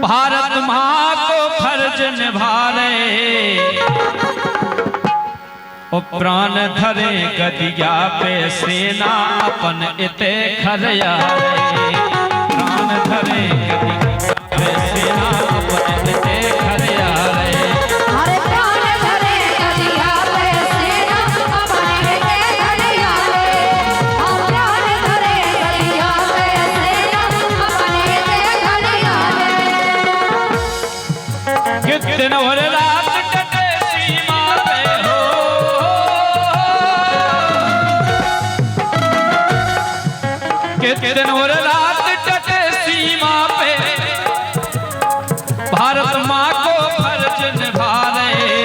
भारत माँ को फर्ज निभा रहे, ओ प्राण धरे गदिया पे सेना अपन इते खरिया रे। प्राण धरे गदिया पे सेना अपन इते खरिया रे। अरे प्राण धरे गदिया पे सेना अपन इते खरिया रे। हम प्राण धरे गदिया पे सेना अपन इते खरिया रे। कितने और रात कटे सीमा पे हो, कितने और रात कटे सीमा पे, भारत माँ को फर्ज निभा रहे,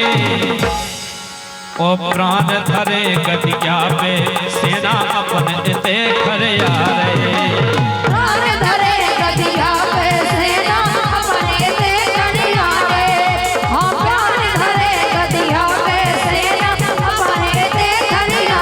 ओ प्राण धरे गदिया पे सेना अपन इते खरिया रे। प्राण धरे गदिया पे सेना अपन इते खरिया रे। हम प्राण धरे गदिया पे सेना अपन इते खरिया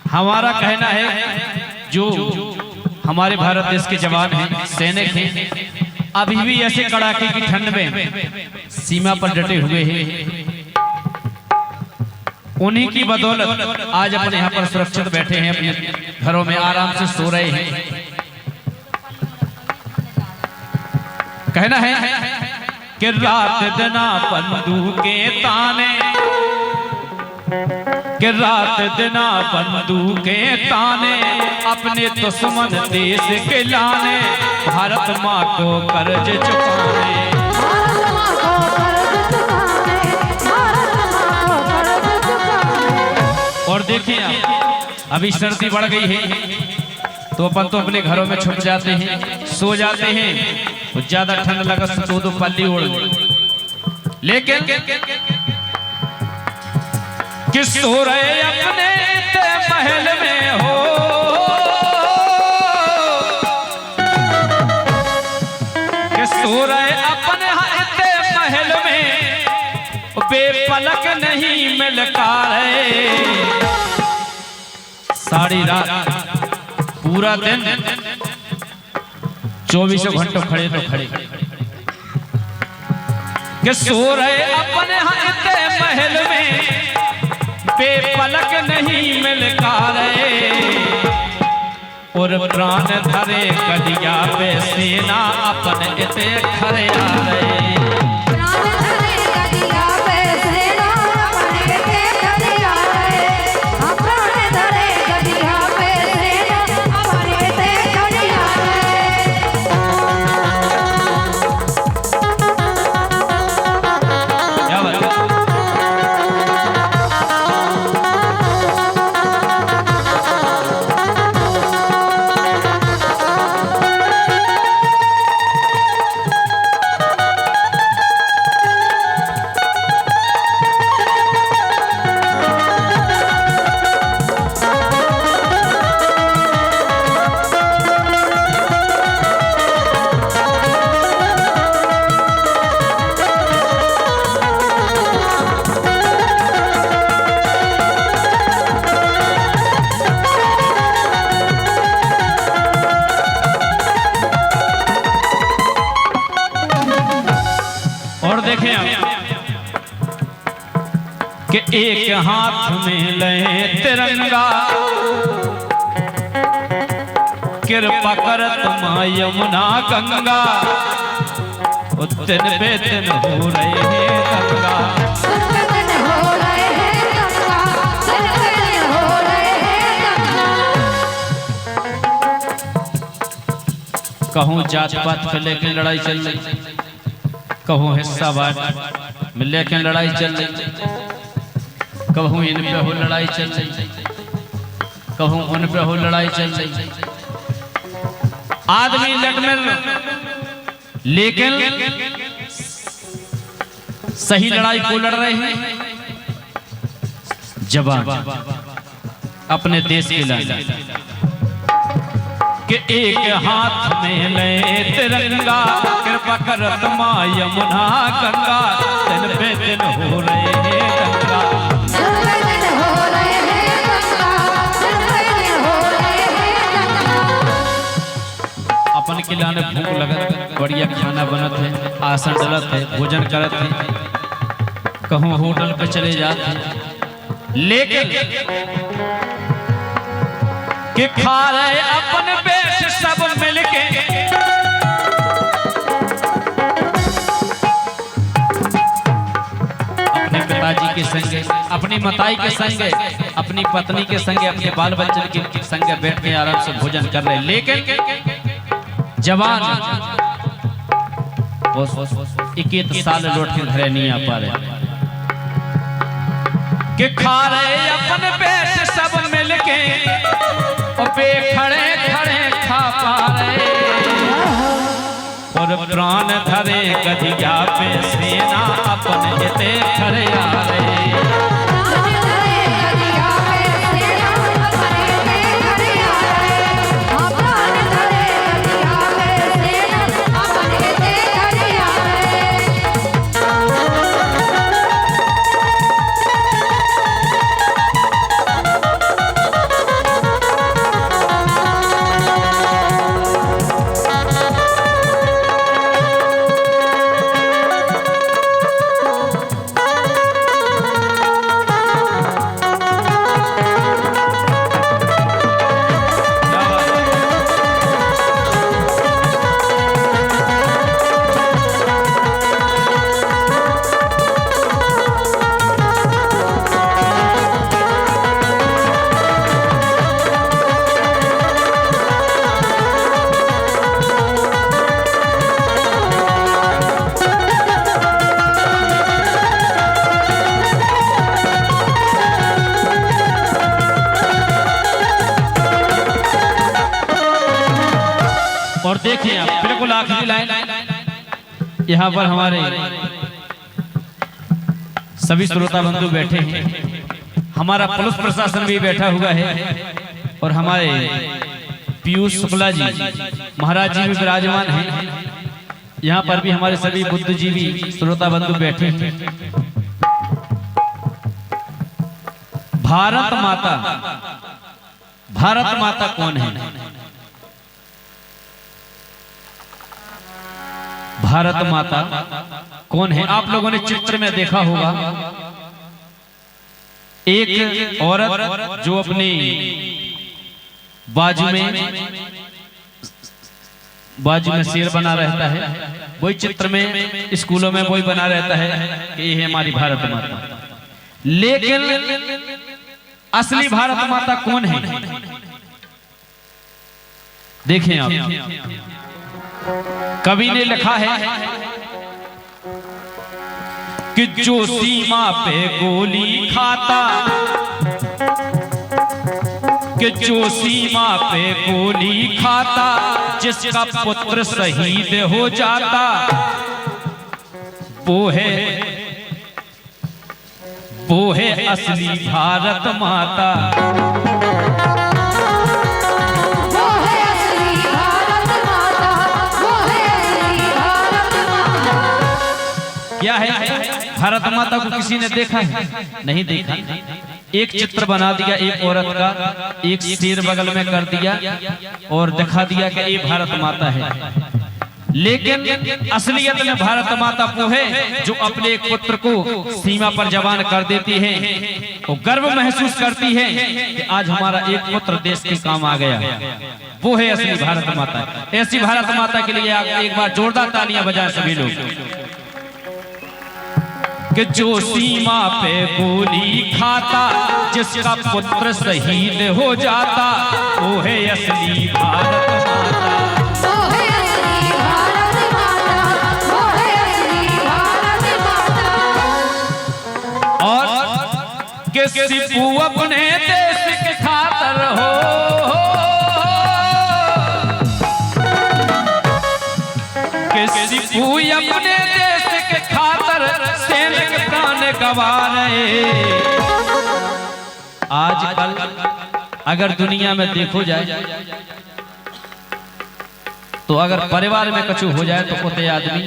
हमारा कहना है जो हमारे भारत देश के जवान हैं, सैनिक हैं, अभी भी ऐसे कड़ाके की ठंड में सीमा पर डटे हुए हैं, उन्हीं की बदौलत आज अपने यहाँ पर सुरक्षित बैठे हैं, अपने घरों में आराम से सो रहे हैं। कहना है कि रात दिना बंदूके ताने, कि रात दिना बंदूके ताने, अपने दुश्मन देश के लाने, भारत माँ को कर्ज चुकाने। भारत माँ को कर्ज चुकाने, भारत माँ को कर्ज चुकाने। और देखिए अभी सर्दी बढ़ गई है तो अपन तो अपने घरों में छुप जाते हैं, सो जाते हैं, तो ज्यादा ठंड लगा तो दो पल्ली ओढ़, लेकिन कि सो रहे अपने महल में हो, कि सो रहे अपने महल में, बेपलक नहीं मिलता है। सारी रात पूरा दिन 24 घंटों खड़े तो खड़े, कि सो रहे अपने महल में, बेपलक नहीं मिलता रे, और प्राण धरे गदिया पे सेना अपन इते खरिया रे। प्राण धरे गदिया पे सेना अपन इते खरिया रे। हम प्राण धरे गदिया पे सेना अपन इते खरिया रे। क्या बात है? देखें कि एक हाथ में ले तिरंगा, कृपा करत माँ यमुना गंगा, दिन पे दिन हो रहे हैं गंगा। दिन पे दिन हो रहे हैं गंगा, दिन पे दिन हो रहे हैं गंगा। कहूँ जात पात पे लेकिन लड़ाई चल रही, कहूँ हिस्सा बांट में लेकिन लड़ाई चल रही, कहूँ इन पे हो लड़ाई चल रही, कहूँ उन पे हो लड़ाई चल रही। आदमी लड़ में लेकिन सही लड़ाई को लड़ रहे हैं जवान अपने देश के लिए, कि एक हाथ में ले तिरंगा, कृपा करत माँ यमुना गंगा, दिन पे दिन हो रहे हैं गंगा। दिन पे दिन हो रहे हैं गंगा, दिन पे दिन हो रहे हैं गंगा। अपन के लाने भूख लगत, बढ़िया खाना बनत है, आसन डलत है, भोजन करत है, कहूँ होटल पे चले जाते हैं, लेकिन कि खा रहे अपन पेट सब मिलके, अपने पिताजी के संगे, अपनी माताई के संगे, अपनी पत्नी के संगे, अपने बाल बच्चन के संगे बैठ के आराम से भोजन कर रहे, लेकिन जवान 21 साल लौट के घरे नहीं आ पा रहे, कि खा रहे अपन पेट सब मिलके, और पे खड़े खड़े खा पा रहे, और प्राण धरे गदिया पे सेना अपन इते खड़े आ रहे। प्राण धरे गदिया पे सेना अपने पे खड़े आ रहे, हाँ प्राण धरे गदिया पे सेना अपने पे खड़े आ रहे। और देखिए आप बिल्कुल आखिरी लाइन, यहाँ पर हमारे सभी श्रोता बंधु बैठे हैं, हमारा पुलिस प्रशासन भी बैठा हुआ है, और हमारे पीयूष शुक्ला जी महाराज जी भी विराजमान हैं, यहाँ पर भी हमारे सभी बुद्धिजीवी श्रोता बंधु बैठे हैं। भारत माता, भारत माता कौन है? भारत माता कौन है? आप लोगों ने चित्र में देखा होगा, एक औरत जो अपनी बाजू में शेर बना रहता है, वही चित्र में स्कूलों में वही बना रहता है कि ये है हमारी भारत माता। लेकिन असली भारत माता कौन है? देखें आप, कवि ने लिखा है कि जो सीमा पे गोली खाता, कि जो सीमा पे गोली खाता, जिसका पुत्र शहीद हो जाता, वो है असली भारत माता। वो है असली भारत माता, वो है असली भारत माता। क्या है भारत माता को? किसी ने देखा है? नहीं देखा। एक चित्र बना दिया एक औरत का, एक शेर बगल में कर दिया और दिखा दिया कि ये भारत माता है। लेकिन असलियत में भारत माता वो है जो अपने एक पुत्र को सीमा पर जवान कर देती है, वो गर्व महसूस करती है कि आज हमारा एक पुत्र देश के काम आ गया। वो है असली भारत माता। ऐसी भारत माता के लिए एक बार जोरदार तालियां बजाएं सभी लोग। कि जो सीमा पे गोली खाता, जिसका पुत्र शहीद हो जाता, वो है असली भारत माता। वो है असली भारत माता, वो है असली भारत माता। और कि सिपू अपने देश के खातर हो, कि सिपू अपने देश के खातर सैनिक प्राण गंवा रहे। आजकल अगर दुनिया में देखो जाए तो अगर परिवार में कछु हो जाए तो कोते आदमी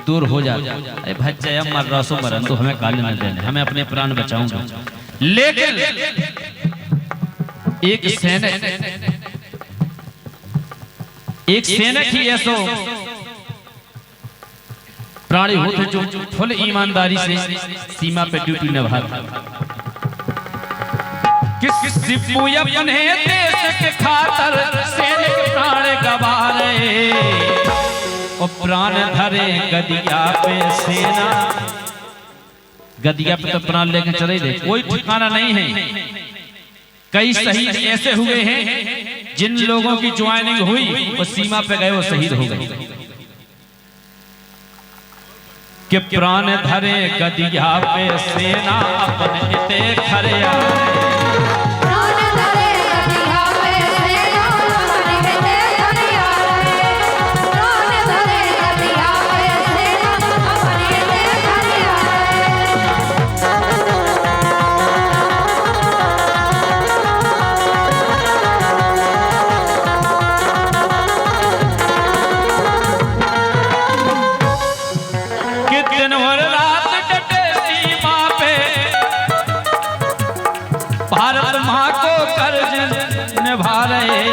दूर हो जाए, अरे भज्जय मर रसो मरन तो हमें काल न देने, हमें अपने प्राण बचाऊंगा। लेकिन एक सैनिक ही ऐसो प्राणी होते जो फुल ईमानदारी से सीमा पे ड्यूटी निभाता। सिपू अपने देश के खातर सैनिक प्राण गंवा रहे, और प्राण धरे गदिया पे सेना। गदिया पे तो प्राण लेके चले गए, कोई ठिकाना नहीं है। कई शहीद ऐसे हुए हैं जिन लोगों की ज्वाइनिंग हुई वो सीमा पे गए, वो शहीद हो गए। कि प्राण धरे गदिया पे सेना, अपने इते खरे आए। प्राण धरे गदिया पे सेना, अपने इते खरे आए। प्राण धरे गदिया पे सेना, अपने इते खरे दिन भर रात डटे सीमा पे, भारत माँ को कर्ज निभा रहे।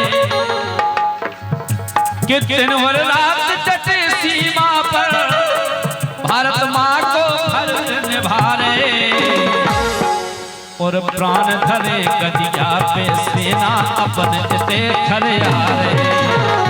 कि दिन भर रात डटे सीमा पर, भारत माँ को कर्ज निभा रहे, और प्राण धरे गदिया पे सेना, अपने इते खरे आ रहे।